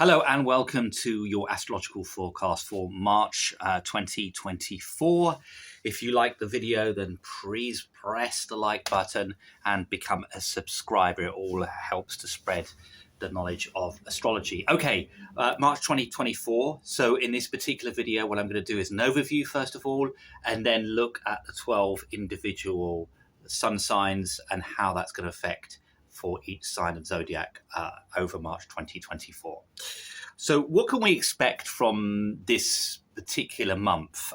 Hello and welcome to your astrological forecast for March 2024. If you like the video, then please press the like button and become a subscriber. It all helps to spread the knowledge of astrology. Okay, March 2024. So in this particular video, what I'm going to do is an overview first of all, and then look at the 12 individual sun signs and how that's going to affect for each sign of zodiac over March 2024. So what can we expect from this particular month?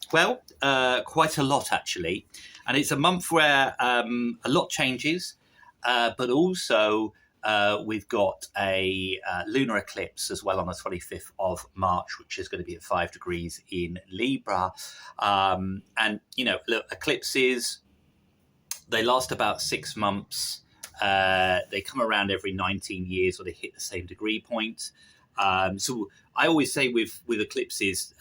Quite a lot actually. And it's a month where a lot changes, but also we've got a lunar eclipse as well on the 25th of March, which is going to be at 5 degrees in Libra. And, you know, look, eclipses, they last about 6 months. They come around every 19 years or they hit the same degree point. So I always say with eclipses,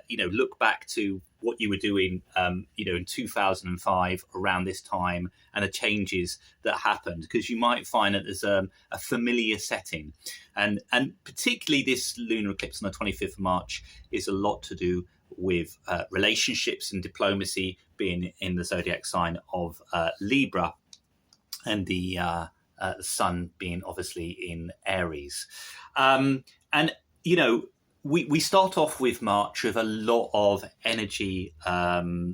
look back to what you were doing, in 2005 around this time and the changes that happened, because you might find that there's a familiar setting. And particularly this lunar eclipse on the 25th of March is a lot to do with relationships and diplomacy, being in the zodiac sign of Libra. And the sun being obviously in Aries. We start off with March with a lot of energy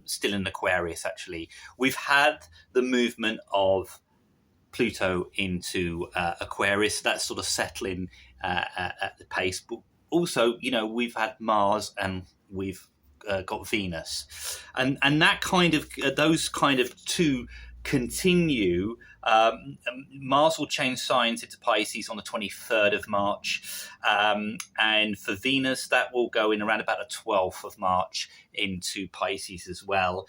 still in Aquarius, actually. We've had the movement of Pluto into Aquarius. That's sort of settling at the pace. But also, we've had Mars and we've got Venus. And that kind of, those kind of two continue. Mars will change signs into Pisces on the 23rd of March, and for Venus that will go in around about the 12th of March into Pisces as well.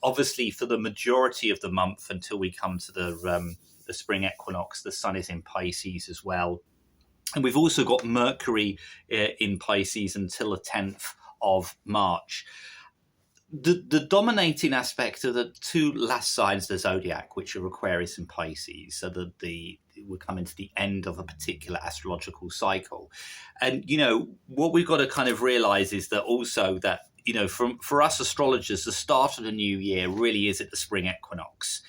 Obviously for the majority of the month until we come to the spring equinox, the sun is in Pisces as well, and we've also got Mercury in Pisces until the 10th of March. The dominating aspect of the two last signs of the zodiac, which are Aquarius and Pisces, so that we're coming to the end of a particular astrological cycle. And, what we've got to kind of realize is that also that, for us astrologers, the start of the new year really is at the spring equinox.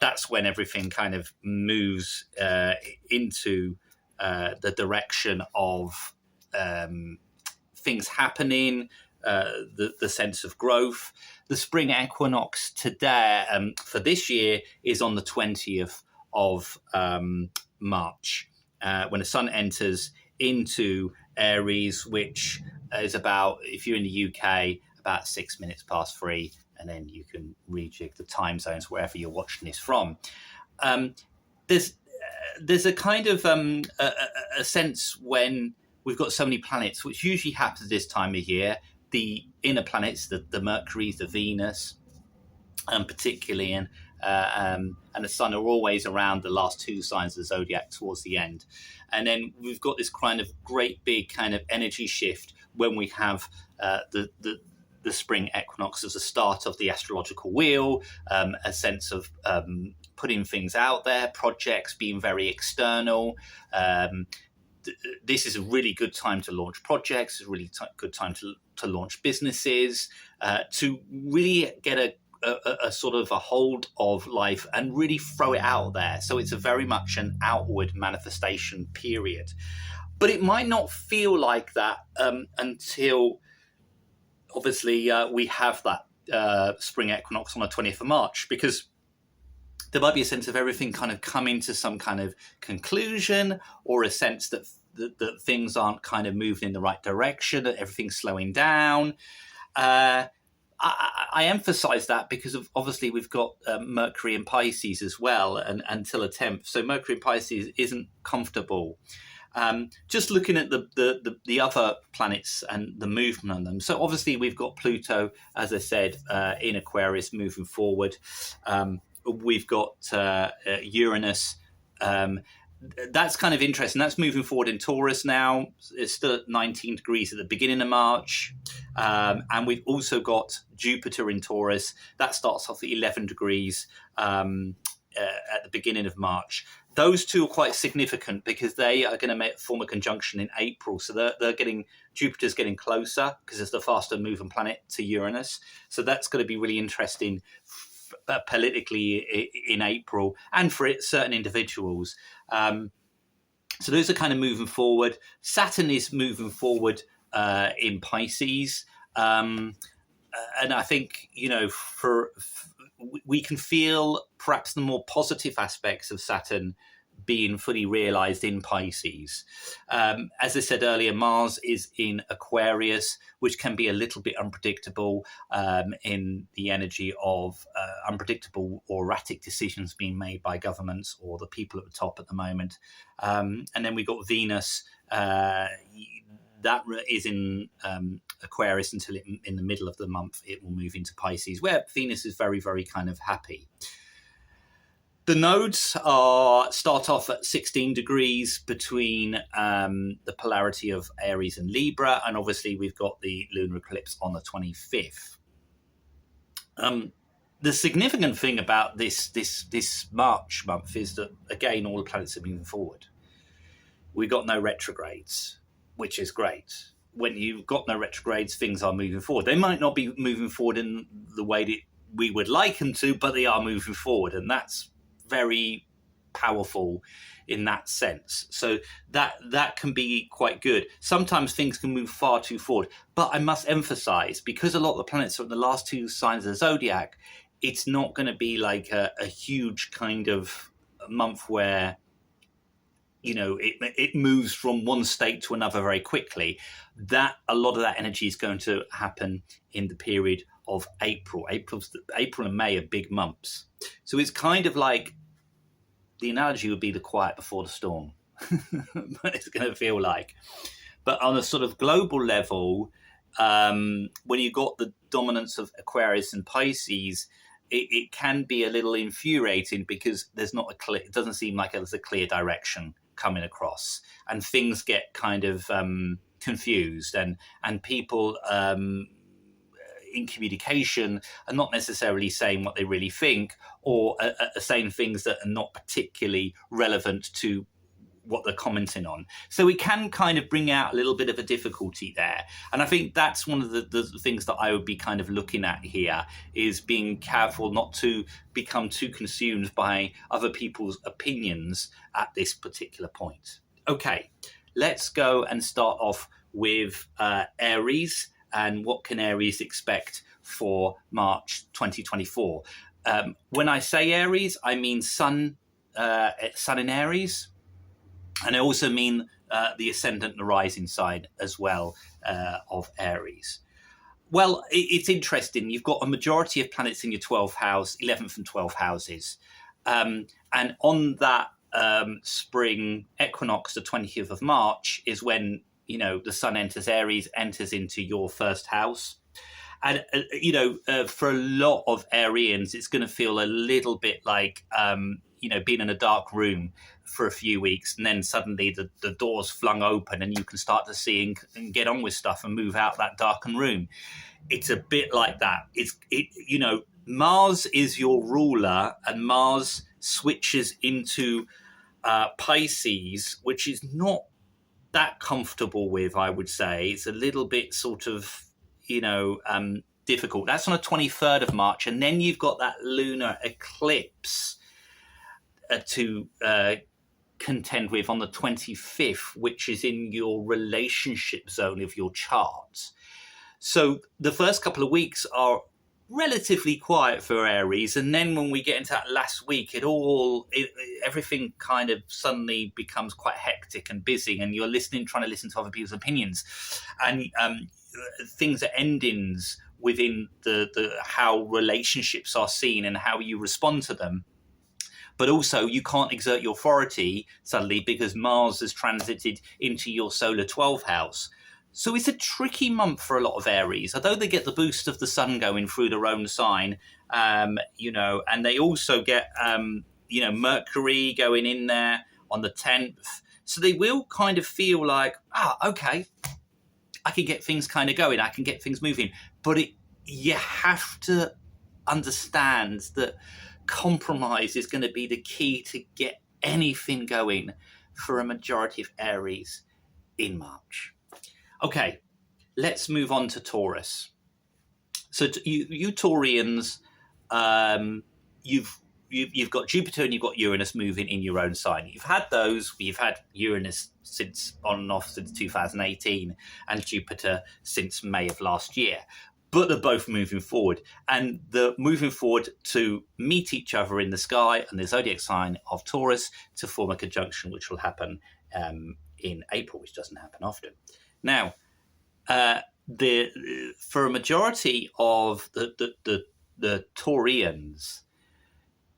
That's when everything kind of moves into the direction of things happening, the sense of growth. The spring equinox today for this year is on the 20th of March, when the sun enters into Aries, which is about, if you're in the UK, about 6 minutes past 3, and then you can rejig the time zones wherever you're watching this from. There's a kind of a sense when we've got so many planets, which usually happens this time of year. The inner planets, the Mercury, the Venus, particularly, and the sun are always around the last two signs of the zodiac towards the end. And then we've got this kind of great big kind of energy shift when we have the spring equinox as the start of the astrological wheel, a sense of putting things out there, projects being very external. This is a really good time to launch projects. It's a really good time to launch businesses, to really get a sort of a hold of life and really throw it out there. So it's a very much an outward manifestation period. But it might not feel like that until obviously we have that spring equinox on the 20th of March, because there might be a sense of everything kind of coming to some kind of conclusion, or a sense that things aren't kind of moving in the right direction, that everything's slowing down. I emphasize that because obviously we've got Mercury in Pisces as well, and until the 10th. So Mercury in Pisces isn't comfortable. Just looking at the other planets and the movement on them. So obviously we've got Pluto, as I said, in Aquarius moving forward. We've got Uranus. That's kind of interesting. That's moving forward in Taurus now. It's still at 19 degrees at the beginning of March. And we've also got Jupiter in Taurus. That starts off at 11 degrees at the beginning of March. those two are quite significant because they are going to form a conjunction in April. So Jupiter's getting closer because it's the faster moving planet to Uranus. So that's going to be really interesting politically in April and for certain individuals. So those are kind of moving forward. Saturn is moving forward in Pisces. And I think, we can feel perhaps the more positive aspects of Saturn being fully realized in Pisces. As I said earlier, Mars is in Aquarius, which can be a little bit unpredictable in the energy of unpredictable or erratic decisions being made by governments or the people at the top at the moment. And then we've got Venus. That is in Aquarius until in the middle of the month it will move into Pisces, where Venus is very, very kind of happy. The nodes start off at 16 degrees between the polarity of Aries and Libra, and obviously we've got the lunar eclipse on the 25th. The significant thing about this March month is that, again, all the planets are moving forward. We've got no retrogrades, which is great. When you've got no retrogrades, things are moving forward. They might not be moving forward in the way that we would like them to, but they are moving forward, and that's very powerful in that sense. So that can be quite good. Sometimes things can move far too forward, but I must emphasize, because a lot of the planets are in the last two signs of the zodiac, it's not going to be like a huge kind of month where it moves from one state to another very quickly. That a lot of that energy is going to happen in the period of April. April and May are big months. So it's kind of like, the analogy would be the quiet before the storm. But it's going to feel like. But on a sort of global level, when you've got the dominance of Aquarius and Pisces, it can be a little infuriating because there's not it doesn't seem like there's a clear direction coming across, and things get kind of confused, and people in communication are not necessarily saying what they really think, or are saying things that are not particularly relevant to what they're commenting on. So it can kind of bring out a little bit of a difficulty there. And I think that's one of the things that I would be kind of looking at here, is being careful not to become too consumed by other people's opinions at this particular point. Okay, let's go and start off with Aries, and what can Aries expect for March 2024. When I say Aries, I mean Sun in Aries. And I also mean the ascendant and the rising side as well of Aries. Well, it's interesting. You've got a majority of planets in your 12th house, 11th and 12th houses. And on that spring equinox, the 20th of March, is when, the sun enters Aries, enters into your first house. And, for a lot of Arians, it's going to feel a little bit like, being in a dark room for a few weeks, and then suddenly the door's flung open and you can start to see and get on with stuff and move out that darkened room. It's a bit like that. Mars is your ruler, and Mars switches into Pisces, which is not that comfortable with, I would say. It's a little bit sort of, difficult. That's on the 23rd of March. And then you've got that lunar eclipse to contend with on the 25th, which is in your relationship zone of your chart. So the first couple of weeks are relatively quiet for Aries, and then when we get into that last week, everything kind of suddenly becomes quite hectic and busy, and you're trying to listen to other people's opinions, and things are endings within the how relationships are seen and how you respond to them. But also, you can't exert your authority suddenly because Mars has transited into your solar 12th house. So it's a tricky month for a lot of Aries, although they get the boost of the sun going through their own sign, and they also get, Mercury going in there on the 10th. So they will kind of feel like, okay, I can get things kind of going. I can get things moving. But you have to understand that compromise is going to be the key to get anything going for a majority of Aries in March. Okay, let's move on to Taurus. So you Taurians, you've got Jupiter and you've got Uranus moving in your own sign. You've had those. You've had Uranus since on and off since 2018, and Jupiter since May of last year. But they're both moving forward, and they're moving forward to meet each other in the sky and the zodiac sign of Taurus to form a conjunction, which will happen in April, which doesn't happen often. Now, for a majority of the Taurians,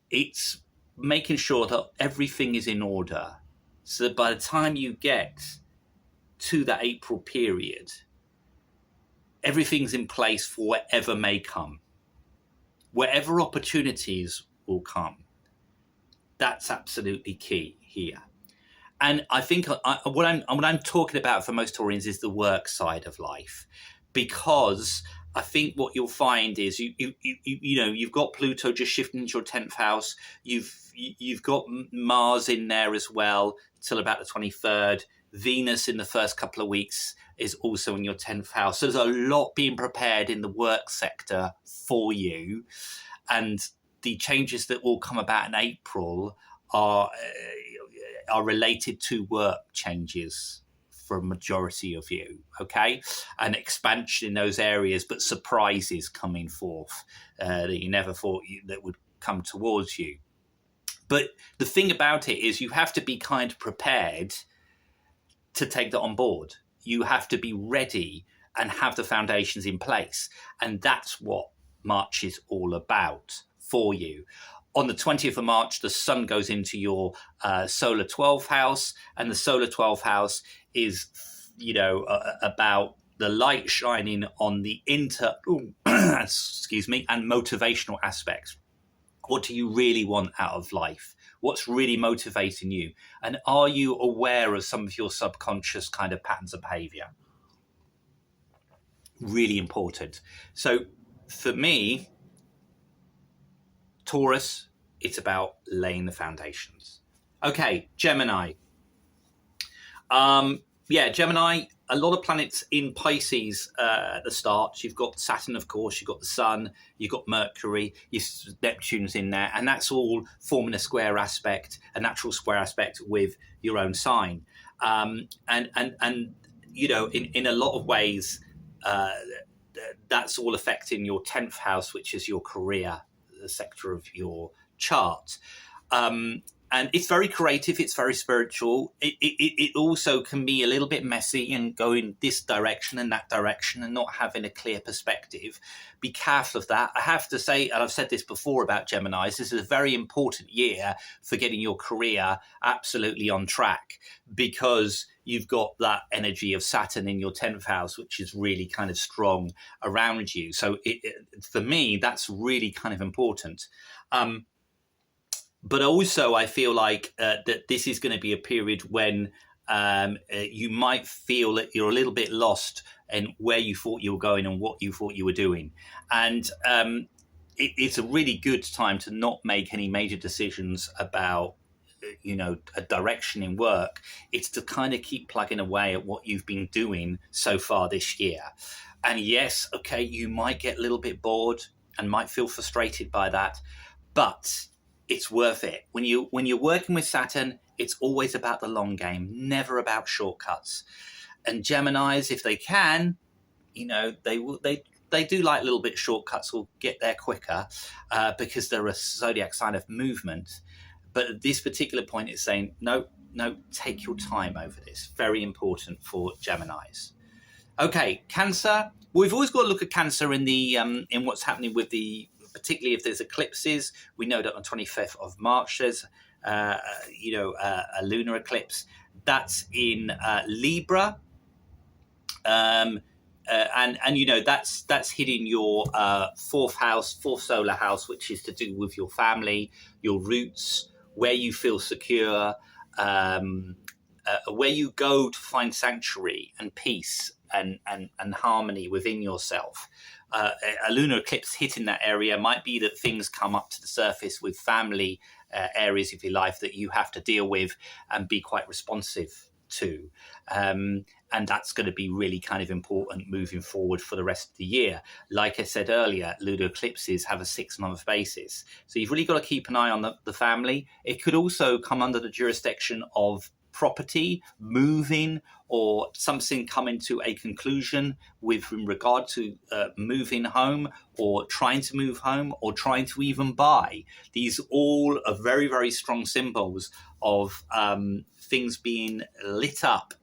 it's making sure that everything is in order, so that by the time you get to that April period, everything's in place for whatever may come, whatever opportunities will come. That's absolutely key here. And I think what I'm talking about for most Taurians is the work side of life, because I think what you'll find is you've got Pluto just shifting into your 10th house. You've got Mars in there as well till about the 23rd. Venus in the first couple of weeks is also in your 10th house. So there's a lot being prepared in the work sector for you, and the changes that will come about in April are related to work changes for a majority of you, okay? An expansion in those areas, but surprises coming forth that you never thought that would come towards you. But the thing about it is you have to be kind of prepared to take that on board. You have to be ready and have the foundations in place. And that's what March is all about for you. On the 20th of March, the sun goes into your solar 12th house, and the solar 12th house is, about the light shining on the and motivational aspects. What do you really want out of life? What's really motivating you? And are you aware of some of your subconscious kind of patterns of behavior? Really important. So for me, Taurus, it's about laying the foundations. Okay, Gemini. Gemini, a lot of planets in Pisces at the start. You've got Saturn, of course, you've got the Sun, you've got Mercury, Neptune's in there, and that's all forming a square aspect, a natural square aspect with your own sign. In a lot of ways, that's all affecting your 10th house, which is your career, the sector of your chart. And it's very creative. It's very spiritual. It also can be a little bit messy and go in this direction and that direction and not having a clear perspective. Be careful of that. I have to say, and I've said this before about Geminis, this is a very important year for getting your career absolutely on track, because you've got that energy of Saturn in your 10th house, which is really kind of strong around you. So for me, that's really kind of important. But also, I feel like that this is going to be a period when you might feel that you're a little bit lost in where you thought you were going and what you thought you were doing. And it's a really good time to not make any major decisions about, a direction in work. It's to kind of keep plugging away at what you've been doing so far this year. And yes, okay, you might get a little bit bored and might feel frustrated by that, but it's worth it. When you're working with Saturn, it's always about the long game, never about shortcuts. And Geminis, if they can, they do like little bit shortcuts, will get there quicker because they're a zodiac sign of movement. But at this particular point, it's saying, no, take your time over this. Very important for Geminis. Okay, Cancer. We've always got to look at Cancer in the in what's happening with the, particularly if there's eclipses. We know that on the 25th of March there's a lunar eclipse. That's in Libra. And that's hitting your fourth solar house, which is to do with your family, your roots, where you feel secure, where you go to find sanctuary and peace and harmony within yourself. A lunar eclipse hitting that area might be that things come up to the surface with family areas of your life that you have to deal with and be quite responsive to. And that's going to be really kind of important moving forward for the rest of the year. Like I said earlier, lunar eclipses have a 6-month basis. So you've really got to keep an eye on the family. It could also come under the jurisdiction of property, moving, or something coming to a conclusion with regard to moving home, or trying to move home, or trying to even buy. These all are very, very strong symbols of things being lit up,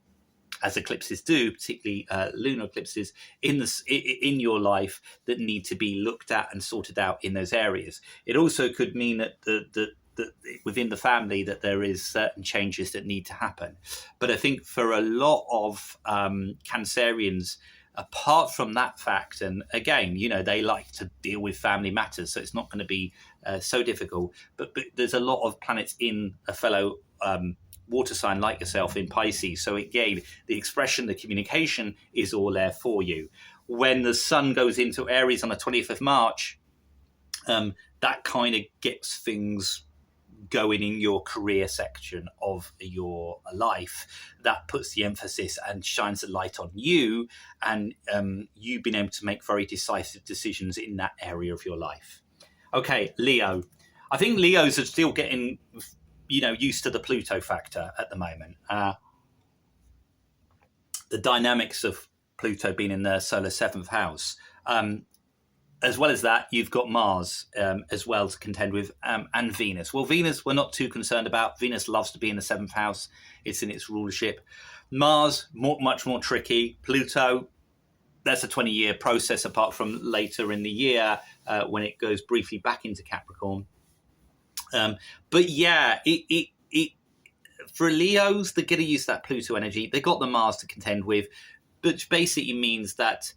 as eclipses do, particularly lunar eclipses in your life, that need to be looked at and sorted out in those areas. It also could mean that that within the family that there is certain changes that need to happen. But I think for a lot of Cancerians, apart from that fact, and again, they like to deal with family matters, so it's not going to be so difficult. But there's a lot of planets in a fellow water sign like yourself in Pisces. So again, the expression, the communication is all there for you. When the sun goes into Aries on the 20th of March, that kind of gets things going in your career section of your life. That puts the emphasis and shines the light on you, and you being able to make very decisive decisions in that area of your life. Okay, Leo. I think Leos are still getting used to the Pluto factor at the moment. The dynamics of Pluto being in their solar 7th house. As well as that, you've got Mars as well to contend with, and Venus. Well, Venus we're not too concerned about. Venus loves to be in the 7th house. It's in its rulership. Mars, much more tricky. Pluto, that's a 20-year process, apart from later in the year when it goes briefly back into Capricorn. But yeah, it for Leos, they're going to use that Pluto energy. They got the Mars to contend with, which basically means that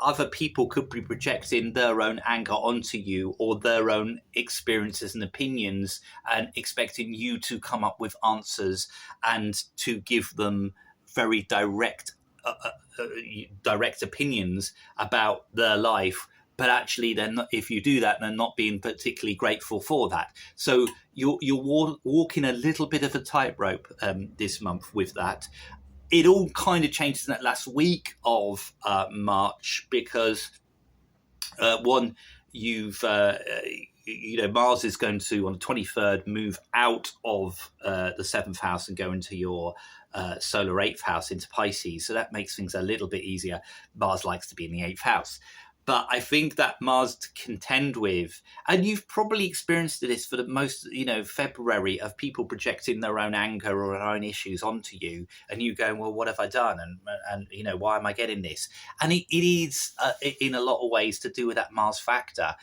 other people could be projecting their own anger onto you, or their own experiences and opinions, and expecting you to come up with answers and to give them very direct opinions about their life. But actually, if you do that, they're not being particularly grateful for that. So you're walking a little bit of a tightrope this month with that. It all kind of changes in that last week of March, because one, Mars is going to, on the 23rd, move out of the 7th house and go into your solar 8th house, into Pisces. So that makes things a little bit easier. Mars likes to be in the 8th house. But I think that Mars to contend with, and you've probably experienced this for the most, February, of people projecting their own anger or their own issues onto you, and you going, well, what have I done? And why am I getting this? And it is, in a lot of ways, to do with that Mars factor.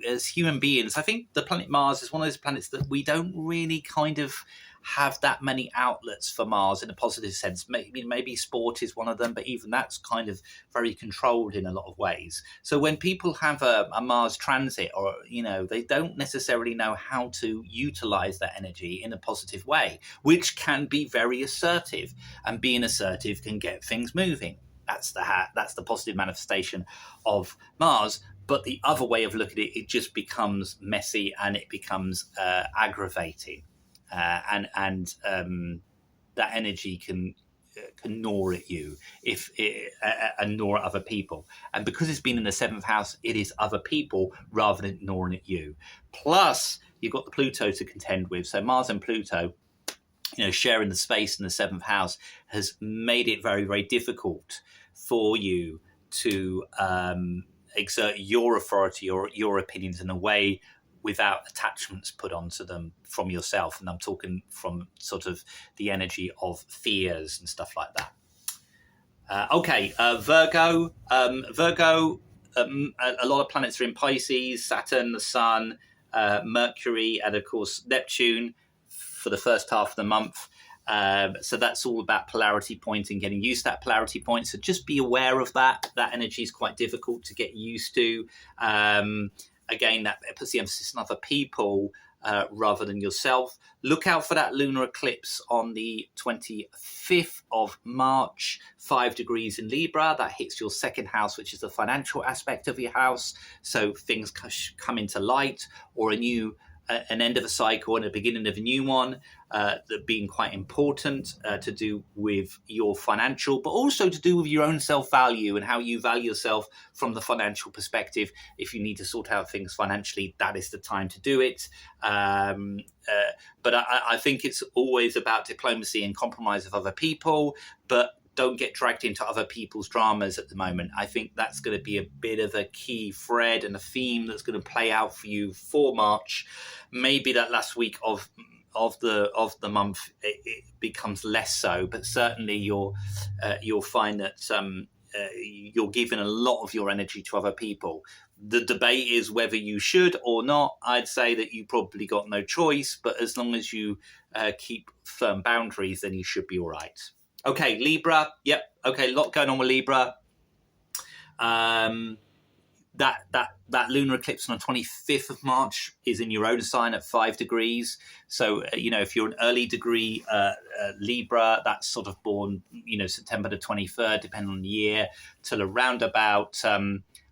As human beings, I think the planet Mars is one of those planets that we don't really kind of have that many outlets for Mars in a positive sense. Maybe sport is one of them, but even that's kind of very controlled in a lot of ways. So when people have a Mars transit, or they don't necessarily know how to utilize that energy in a positive way, which can be very assertive, and being assertive can get things moving. That's the positive manifestation of Mars. But the other way of looking at it just becomes messy, and it becomes aggravating. And that energy can gnaw at you and gnaw at other people. And because it's been in the 7th house, it is other people rather than gnawing at you. Plus, you've got the Pluto to contend with. So Mars and Pluto, sharing the space in the 7th house, has made it very, very difficult for you to exert your authority or your opinions in a way without attachments put onto them from yourself. And I'm talking from sort of the energy of fears and stuff like that. Virgo. Virgo, a lot of planets are in Pisces: Saturn, the Sun, Mercury, and of course Neptune for the first half of the month. So that's all about polarity point and getting used to that polarity point. So just be aware of that. That energy is quite difficult to get used to. Again, that puts the emphasis on other people rather than yourself. Look out for that lunar eclipse on the 25th of March, 5 degrees in Libra. That hits your 2nd house, which is the financial aspect of your house. So things come into light, or a new an end of a cycle and a beginning of a new one, that being quite important to do with your financial, but also to do with your own self-value and how you value yourself from the financial perspective. If you need to sort out things financially, that is the time to do it. But I think it's always about diplomacy and compromise of other people, but don't get dragged into other people's dramas at the moment. I think that's going to be a bit of a key thread and a theme that's going to play out for you for March. Maybe that last week of the month it becomes less so, but certainly you'll find that you're giving a lot of your energy to other people. The debate is whether you should or not. I'd say that you probably got no choice, but as long as you keep firm boundaries, then you should be all right. Okay, Libra. Yep. Okay, a lot going on with Libra. That lunar eclipse on the 25th of March is in your own sign at 5 degrees. So, if you're an early degree Libra, that's sort of born, September the 23rd, depending on the year, till around about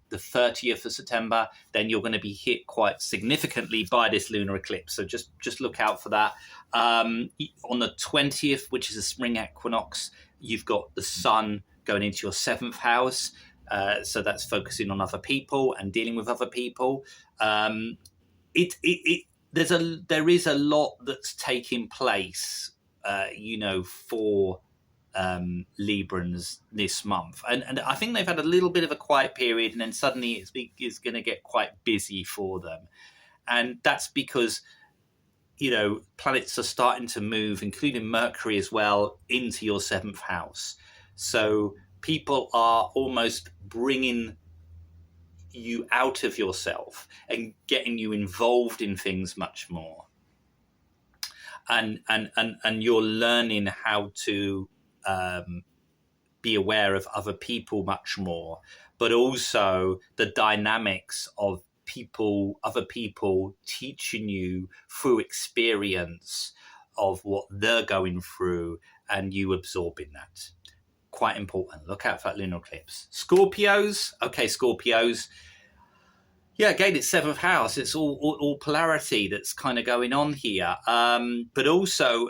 the 30th of September, then you're going to be hit quite significantly by this lunar eclipse. So just look out for that. On the 20th, which is a spring equinox, you've got the sun going into your 7th house. So that's focusing on other people and dealing with other people. There is a lot that's taking place, for Librans this month, and I think they've had a little bit of a quiet period, and then suddenly it's going to get quite busy for them, and that's because planets are starting to move, including Mercury as well, into your 7th house. So people are almost bringing you out of yourself and getting you involved in things much more, and you're learning how to be aware of other people much more, but also the dynamics of other people teaching you through experience of what they're going through and you absorbing that. Quite important. Look out for that lunar eclipse. Scorpios. Okay, Scorpios. Yeah, again, it's 7th house. It's all polarity that's kind of going on here. But also,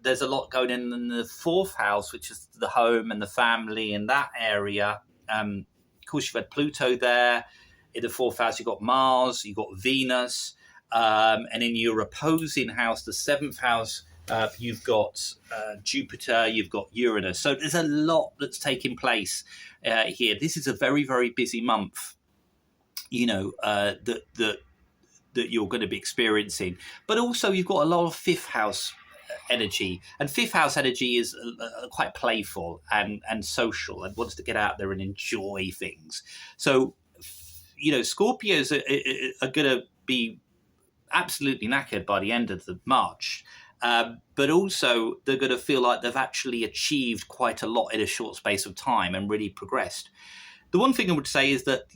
there's a lot going on in the 4th house, which is the home and the family in that area. Of course, you've had Pluto there. In the 4th house, you've got Mars, you've got Venus. And in your opposing house, the 7th house, you've got Jupiter, you've got Uranus. So there's a lot that's taking place here. This is a very, very busy month. That you're going to be experiencing, but also you've got a lot of 5th house energy, and 5th house energy is quite playful and social and wants to get out there and enjoy things. So, Scorpios are going to be absolutely knackered by the end of the March, but also they're going to feel like they've actually achieved quite a lot in a short space of time and really progressed. The one thing I would say is that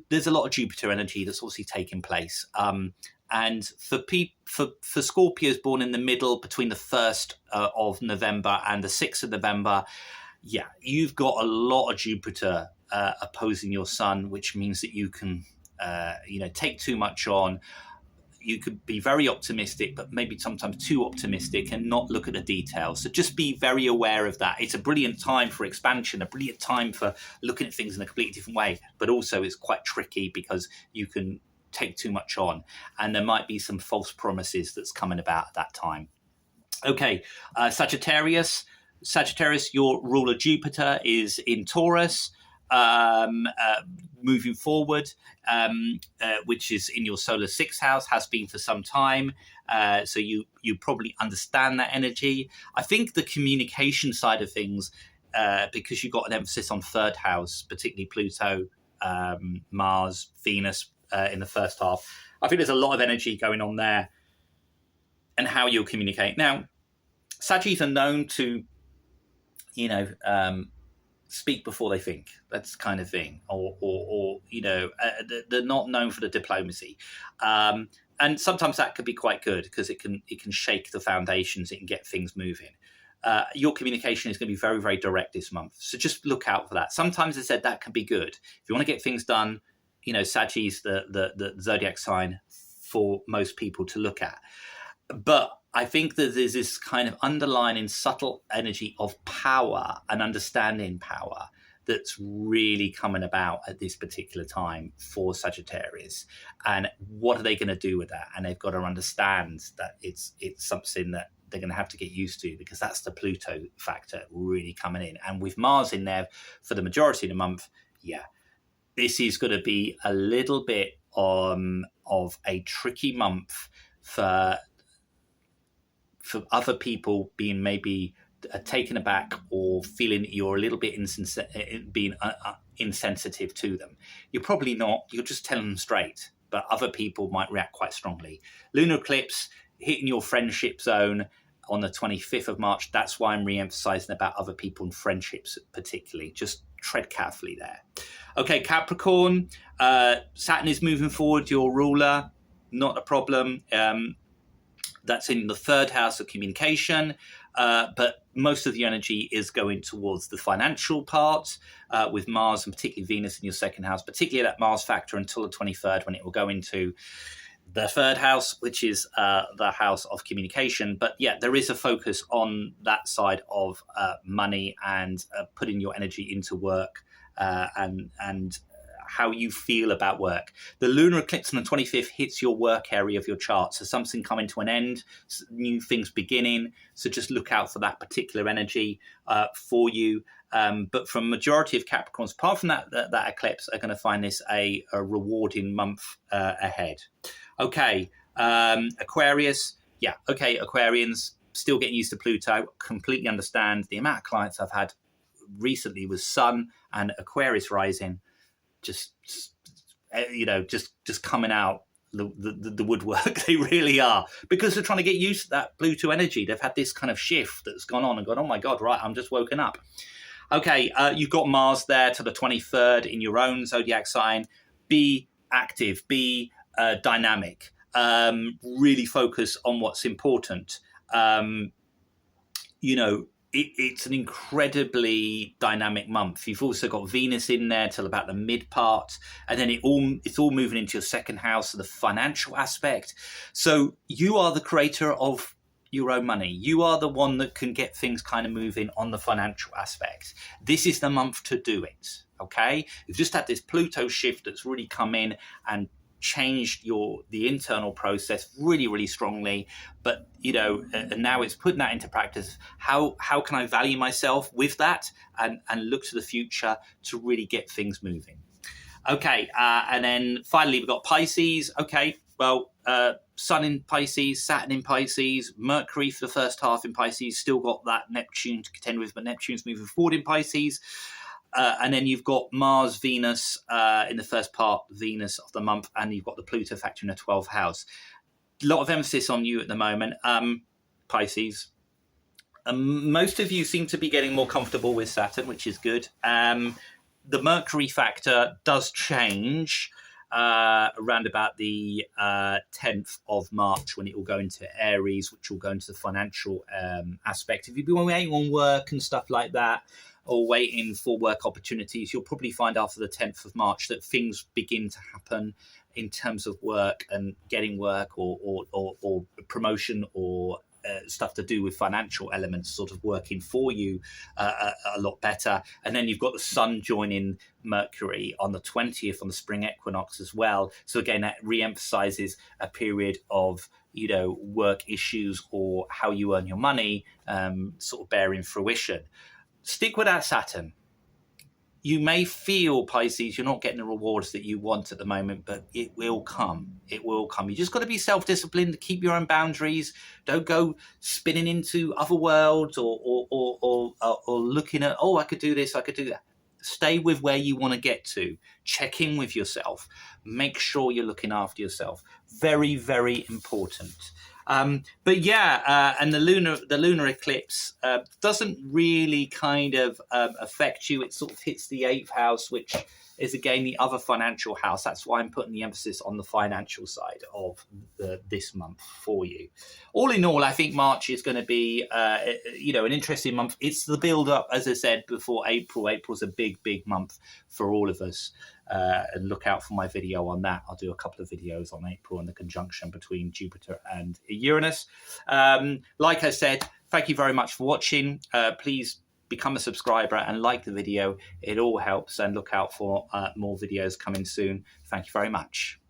there's a lot of Jupiter energy that's obviously taking place. And for Scorpios born in the middle between the 1st of November and the 6th of November, yeah, you've got a lot of Jupiter opposing your sun, which means that you can, take too much on. You could be very optimistic, but maybe sometimes too optimistic and not look at the details. So just be very aware of that. It's a brilliant time for expansion, a brilliant time for looking at things in a completely different way. But also it's quite tricky because you can take too much on. And there might be some false promises that's coming about at that time. Okay, Sagittarius. Sagittarius, your ruler Jupiter is in Taurus. Moving forward, which is in your solar 6th house, has been for some time. So you probably understand that energy. I think the communication side of things, because you've got an emphasis on 3rd house, particularly Pluto, Mars, Venus in the first half, I think there's a lot of energy going on there and how you'll communicate. Now, Saggies are known to, speak before they think. That's kind of thing, or they're not known for the diplomacy, and sometimes that could be quite good because it can shake the foundations. It can get things moving. Your communication is going to be very, very direct this month, so just look out for that. Sometimes I said that can be good if you want to get things done. Saggies, the zodiac sign, for most people to look at. But I think that there's this kind of underlying subtle energy of power and understanding power that's really coming about at this particular time for Sagittarius. And what are they going to do with that? And they've got to understand that it's something that they're going to have to get used to, because that's the Pluto factor really coming in. And with Mars in there for the majority of the month, yeah, this is going to be a little bit of a tricky month for other people being maybe taken aback or feeling that you're a little bit insensitive to them. You're probably not. You're just telling them straight. But other people might react quite strongly. Lunar eclipse hitting your friendship zone on the 25th of March. That's why I'm re-emphasizing about other people and friendships particularly. Just tread carefully there. Okay, Capricorn. Saturn is moving forward, your ruler. Not a problem. That's in the third house of communication, but most of the energy is going towards the financial part, with Mars and particularly Venus in your second house, particularly that Mars factor until the 23rd, when it will go into the third house, which is the house of communication. But yeah, there is a focus on that side of money and putting your energy into work and how you feel about work. The lunar eclipse on the 25th hits your work area of your chart. So something coming to an end, new things beginning. So just look out for that particular energy for you. But from majority of Capricorns, apart from that eclipse, are going to find this a rewarding month ahead. Okay, Aquarius. Yeah, okay, Aquarians, still getting used to Pluto. Completely understand. The amount of clients I've had recently with Sun and Aquarius rising, just coming out the woodwork. They really are, because they're trying to get used to that Pluto energy. They've had this kind of shift that's gone on and gone, oh my God, right, I'm just woken up. Okay, you've got Mars there to the 23rd in your own zodiac sign. Be active, be dynamic, really focus on what's important. It's an incredibly dynamic month. You've also got Venus in there till about the mid part, and then it's all moving into your second house, the financial aspect. So you are the creator of your own money. You are the one that can get things kind of moving on the financial aspect. This is the month to do it. Okay, you've just had this Pluto shift that's really come in and changed the internal process really, really strongly. But and now it's putting that into practice. How can I value myself with that and look to the future to really get things moving? Okay, and then finally we've got Pisces. Okay, well, Sun in Pisces, Saturn in Pisces, Mercury for the first half in Pisces. Still got that Neptune to contend with, but Neptune's moving forward in Pisces. And then you've got Mars, Venus in the first part, Venus of the month, and you've got the Pluto factor in the 12th house. A lot of emphasis on you at the moment, Pisces. Most of you seem to be getting more comfortable with Saturn, which is good. The Mercury factor does change around about the 10th of March, when it will go into Aries, which will go into the financial aspect. If you've been waiting on work and stuff like that, or waiting for work opportunities, you'll probably find after the 10th of March that things begin to happen in terms of work and getting work or promotion or stuff to do with financial elements sort of working for you a lot better. And then you've got the Sun joining Mercury on the 20th on the spring equinox as well. So again, that re-emphasizes a period of work issues or how you earn your money sort of bearing fruition. Stick with that Saturn. You may feel, Pisces, you're not getting the rewards that you want at the moment, but it will come. It will come. You just got to be self-disciplined, keep your own boundaries. Don't go spinning into other worlds or looking at, I could do this, I could do that. Stay with where you want to get to. Check in with yourself. Make sure you're looking after yourself. Very, very important. But yeah, and the lunar eclipse doesn't really kind of affect you. It sort of hits the 8th house, which is again the other financial house. That's why I'm putting the emphasis on the financial side of this month for you. All in all, I think March is going to be an interesting month. It's the build up, as I said before, April. April's a big month for all of us. and look out for my video on that. I'll do a couple of videos on April and the conjunction between Jupiter and Uranus. Like I said, thank you very much for watching. Please become a subscriber and like the video. It all helps, and look out for more videos coming soon. Thank you very much.